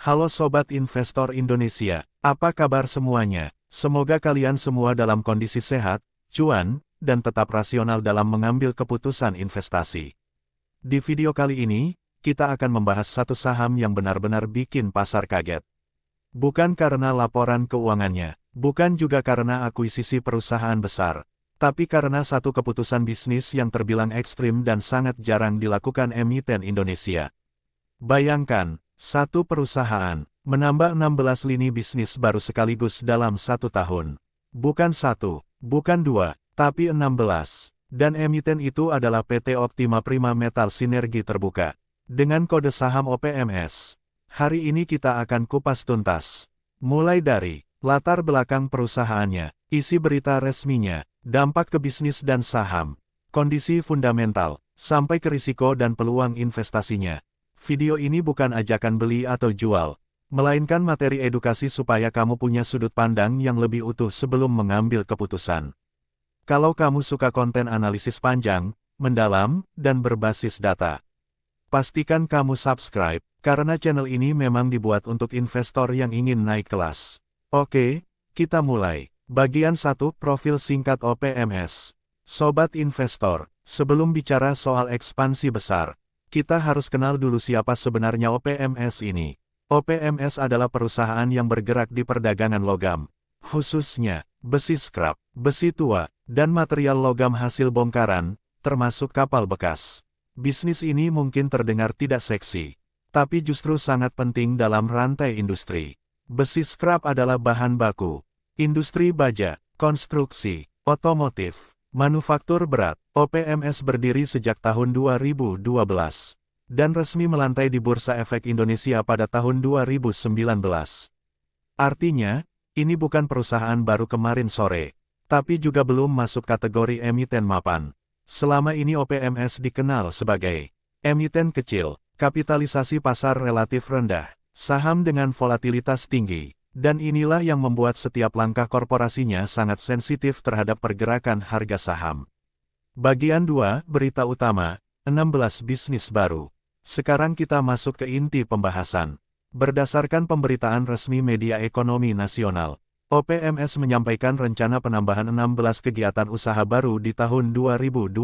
Halo Sobat Investor Indonesia, apa kabar semuanya? Semoga kalian semua dalam kondisi sehat, cuan, dan tetap rasional dalam mengambil keputusan investasi. Di video kali ini, kita akan membahas satu saham yang benar-benar bikin pasar kaget. Bukan karena laporan keuangannya, bukan juga karena akuisisi perusahaan besar, tapi karena satu keputusan bisnis yang terbilang ekstrim dan sangat jarang dilakukan emiten Indonesia. Bayangkan, satu perusahaan menambah 16 lini bisnis baru sekaligus dalam satu tahun. Bukan satu, bukan dua, tapi 16. Dan emiten itu adalah PT Optima Prima Metal Sinergi Terbuka. Dengan kode saham OPMS. Hari ini kita akan kupas tuntas. Mulai dari latar belakang perusahaannya, isi berita resminya, dampak ke bisnis dan saham, kondisi fundamental, sampai ke risiko dan peluang investasinya. Video ini bukan ajakan beli atau jual, melainkan materi edukasi supaya kamu punya sudut pandang yang lebih utuh sebelum mengambil keputusan. Kalau kamu suka konten analisis panjang, mendalam, dan berbasis data, pastikan kamu subscribe, karena channel ini memang dibuat untuk investor yang ingin naik kelas. Oke, kita mulai. Bagian 1, Profil Singkat OPMS. Sobat Investor, sebelum bicara soal ekspansi besar, kita harus kenal dulu siapa sebenarnya OPMS ini. OPMS adalah perusahaan yang bergerak di perdagangan logam, khususnya besi scrap, besi tua, dan material logam hasil bongkaran, termasuk kapal bekas. Bisnis ini mungkin terdengar tidak seksi, tapi justru sangat penting dalam rantai industri. Besi scrap adalah bahan baku industri baja, konstruksi, otomotif, manufaktur berat. OPMS berdiri sejak tahun 2012, dan resmi melantai di Bursa Efek Indonesia pada tahun 2019. Artinya, ini bukan perusahaan baru kemarin sore, tapi juga belum masuk kategori emiten mapan. Selama ini OPMS dikenal sebagai emiten kecil, kapitalisasi pasar relatif rendah, saham dengan volatilitas tinggi. Dan inilah yang membuat setiap langkah korporasinya sangat sensitif terhadap pergerakan harga saham. Bagian 2, Berita Utama, 16 bisnis baru. Sekarang kita masuk ke inti pembahasan. Berdasarkan pemberitaan resmi media ekonomi nasional, OPMS menyampaikan rencana penambahan 16 kegiatan usaha baru di tahun 2026.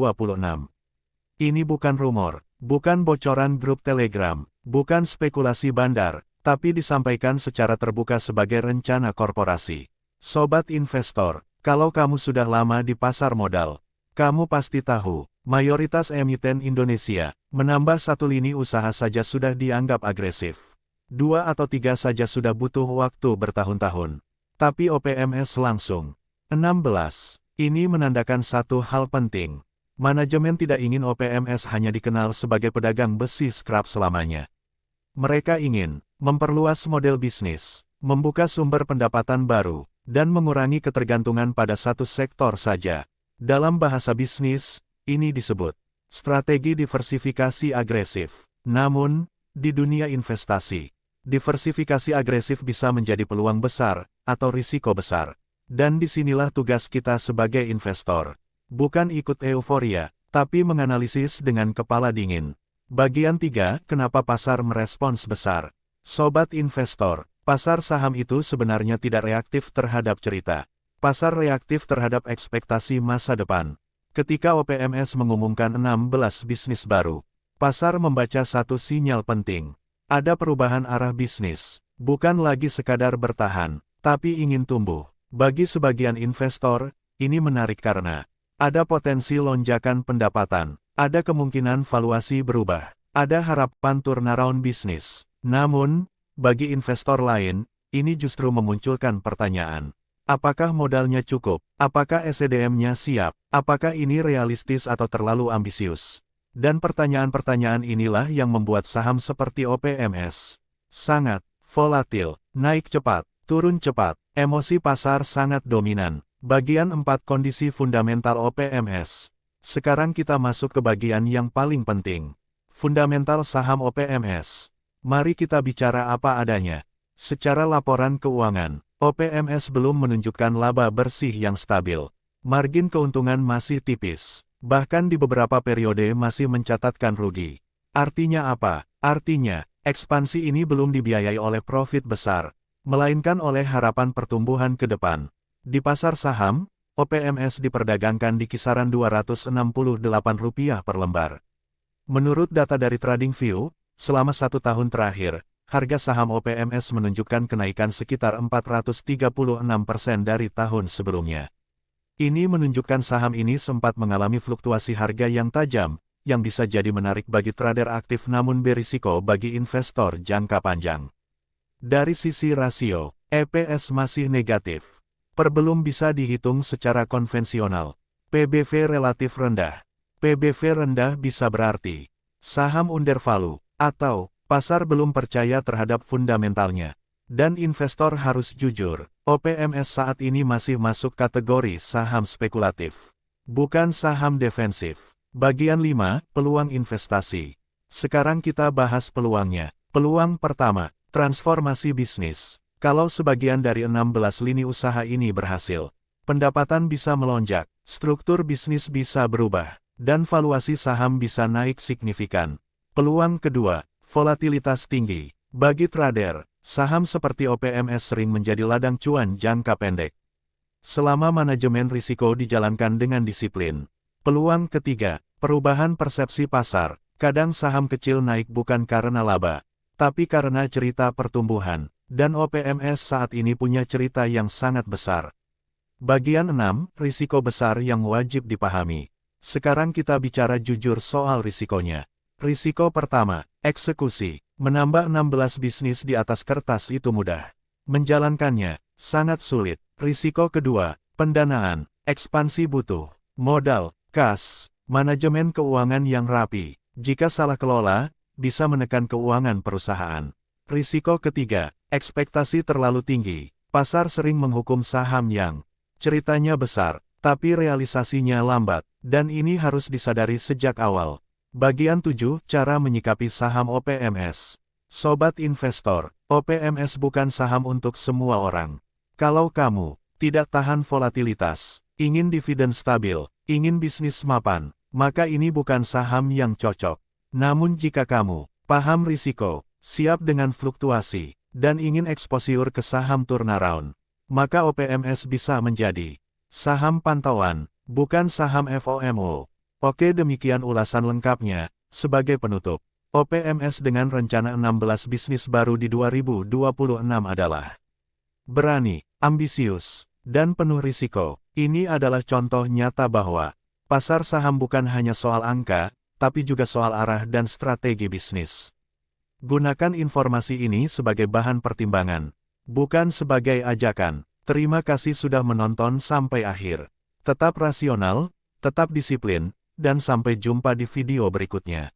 Ini bukan rumor, bukan bocoran grup Telegram, bukan spekulasi bandar, tapi disampaikan secara terbuka sebagai rencana korporasi. Sobat investor, kalau kamu sudah lama di pasar modal, kamu pasti tahu, mayoritas emiten Indonesia, menambah satu lini usaha saja sudah dianggap agresif. 2 atau 3 saja sudah butuh waktu bertahun-tahun. Tapi OPMS langsung 16. Ini menandakan satu hal penting. Manajemen tidak ingin OPMS hanya dikenal sebagai pedagang besi scrap selamanya. Mereka ingin memperluas model bisnis, membuka sumber pendapatan baru, dan mengurangi ketergantungan pada satu sektor saja. Dalam bahasa bisnis, ini disebut strategi diversifikasi agresif. Namun, di dunia investasi, diversifikasi agresif bisa menjadi peluang besar, atau risiko besar. Dan disinilah tugas kita sebagai investor. Bukan ikut euforia, tapi menganalisis dengan kepala dingin. Bagian 3, Kenapa pasar merespons besar? Sobat investor, pasar saham itu sebenarnya tidak reaktif terhadap cerita. Pasar reaktif terhadap ekspektasi masa depan. Ketika OPMS mengumumkan 16 bisnis baru, pasar membaca satu sinyal penting. Ada perubahan arah bisnis, bukan lagi sekadar bertahan, tapi ingin tumbuh. Bagi sebagian investor, ini menarik karena ada potensi lonjakan pendapatan, ada kemungkinan valuasi berubah, ada harapan turnaround bisnis. Namun, bagi investor lain, ini justru memunculkan pertanyaan. Apakah modalnya cukup? Apakah SDM-nya siap? Apakah ini realistis atau terlalu ambisius? Dan pertanyaan-pertanyaan inilah yang membuat saham seperti OPMS sangat volatil, naik cepat, turun cepat, emosi pasar sangat dominan. Bagian 4, Kondisi fundamental OPMS. Sekarang kita masuk ke bagian yang paling penting. Fundamental saham OPMS. Mari kita bicara apa adanya. Secara laporan keuangan, OPMS belum menunjukkan laba bersih yang stabil. Margin keuntungan masih tipis. Bahkan di beberapa periode masih mencatatkan rugi. Artinya apa? Artinya, ekspansi ini belum dibiayai oleh profit besar, melainkan oleh harapan pertumbuhan ke depan. Di pasar saham, OPMS diperdagangkan di kisaran Rp268 per lembar. Menurut data dari TradingView, selama 1 tahun terakhir, harga saham OPMS menunjukkan kenaikan sekitar 436% dari tahun sebelumnya. Ini menunjukkan saham ini sempat mengalami fluktuasi harga yang tajam, yang bisa jadi menarik bagi trader aktif namun berisiko bagi investor jangka panjang. Dari sisi rasio, EPS masih negatif. Per belum bisa dihitung secara konvensional. PBV relatif rendah. PBV rendah bisa berarti saham undervalue, atau pasar belum percaya terhadap fundamentalnya. Dan investor harus jujur, OPMS saat ini masih masuk kategori saham spekulatif, bukan saham defensif. Bagian 5, peluang investasi. Sekarang kita bahas peluangnya. Peluang pertama, transformasi bisnis. Kalau sebagian dari 16 lini usaha ini berhasil, pendapatan bisa melonjak, struktur bisnis bisa berubah, dan valuasi saham bisa naik signifikan. Peluang kedua, volatilitas tinggi. Bagi trader, saham seperti OPMS sering menjadi ladang cuan jangka pendek, selama manajemen risiko dijalankan dengan disiplin. Peluang ketiga, perubahan persepsi pasar. Kadang saham kecil naik bukan karena laba, tapi karena cerita pertumbuhan, dan OPMS saat ini punya cerita yang sangat besar. Bagian 6, risiko besar yang wajib dipahami. Sekarang kita bicara jujur soal risikonya. Risiko pertama, eksekusi. Menambah 16 bisnis di atas kertas itu mudah. Menjalankannya, sangat sulit. Risiko kedua, pendanaan. Ekspansi butuh modal, kas, manajemen keuangan yang rapi. Jika salah kelola, bisa menekan keuangan perusahaan. Risiko ketiga, ekspektasi terlalu tinggi. Pasar sering menghukum saham yang ceritanya besar, tapi realisasinya lambat, dan ini harus disadari sejak awal. Bagian 7, cara menyikapi saham OPMS. Sobat investor, OPMS bukan saham untuk semua orang. Kalau kamu tidak tahan volatilitas, ingin dividen stabil, ingin bisnis mapan, maka ini bukan saham yang cocok. Namun jika kamu paham risiko, siap dengan fluktuasi, dan ingin eksposur ke saham turnaround, maka OPMS bisa menjadi saham pantauan, bukan saham FOMO. Oke, demikian ulasan lengkapnya. Sebagai penutup, OPMS dengan rencana 16 bisnis baru di 2026 adalah berani, ambisius, dan penuh risiko. Ini adalah contoh nyata bahwa pasar saham bukan hanya soal angka, tapi juga soal arah dan strategi bisnis. Gunakan informasi ini sebagai bahan pertimbangan, bukan sebagai ajakan. Terima kasih sudah menonton sampai akhir. Tetap rasional, tetap disiplin, dan sampai jumpa di video berikutnya.